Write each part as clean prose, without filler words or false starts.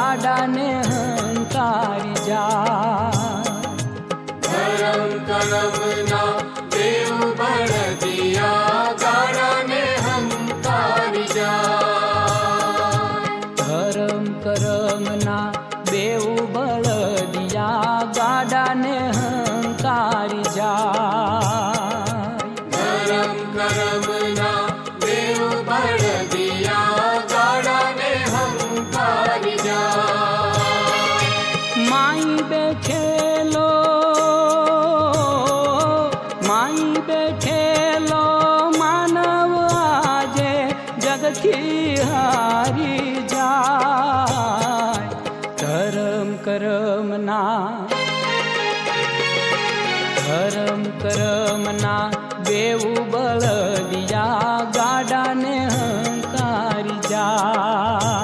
ગાડાને હંકારી જાય. ધરમ કરમના દેવ બળદિયા ગાડાને હંકારી જાય. ધરમ કરમના બેઉ બળદિયા ગાડાને હંકારી જાય. ધરમ કરમના દેવ બળદિયા ગાડાને હંકારી જાય. માઈ બેઠેલો માનવ આજે જગથી હારી જાય. ધરમ કરમના બેઉ બળદિયા ગાડાને હંકારી જાય.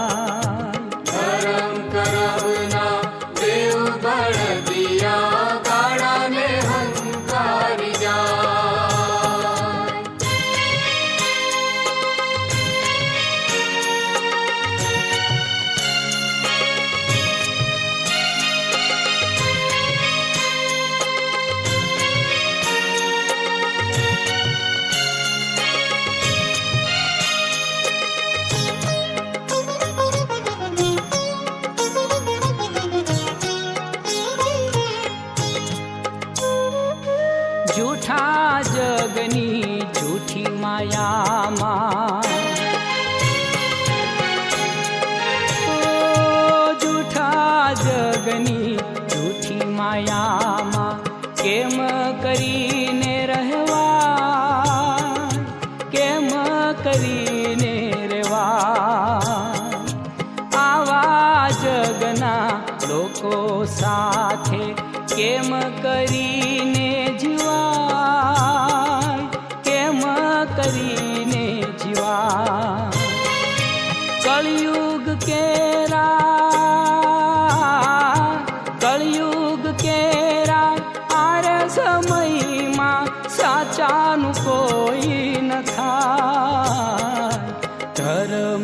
ધરમ કરમના દેવ બળદિયા ગાડાને હંકારી જાય. જૂઠા જગની જૂઠી માયામાં, જૂઠા જગની જૂઠી માયામાં કેમ કરીને રહેવા, કેમ કરીને રહેવા. આવા જગના લોકો સાથે કેમ કરીને જીવાય, કેમ કરીને જીવાય. કળિયુગ કેરા આરે સમયમાં સાચાનું કોઈ ન થાય. ધરમ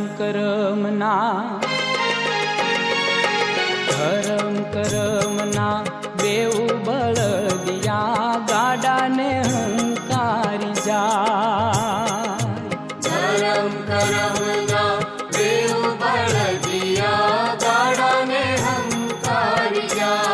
કરમના બેઉ બળદિયા ગાડાને હંકારી જાય. ધરમ કરમના દેવ બળદિયા ગાડાને હંકારી જાય.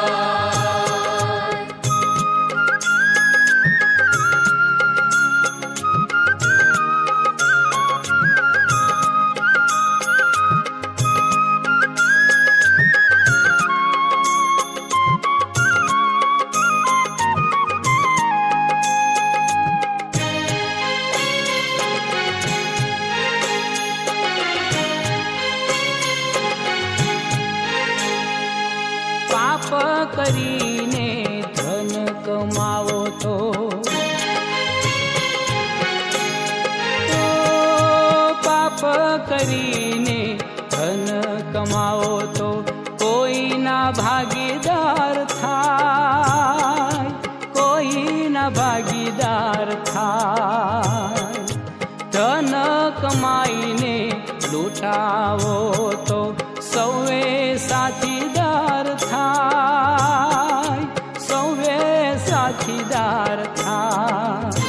પાપ કરીને ધન કમાવો તો, પાપ કરીને ધન કમાવો તો કોઈના ભાગીદાર થાય, કોઈના ભાગીદાર થાય. ધન કમાઈને લૂંટાવો તો સૌએ સાથીદાર થાય, સૌએ સાથીદાર થાય.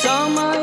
સમય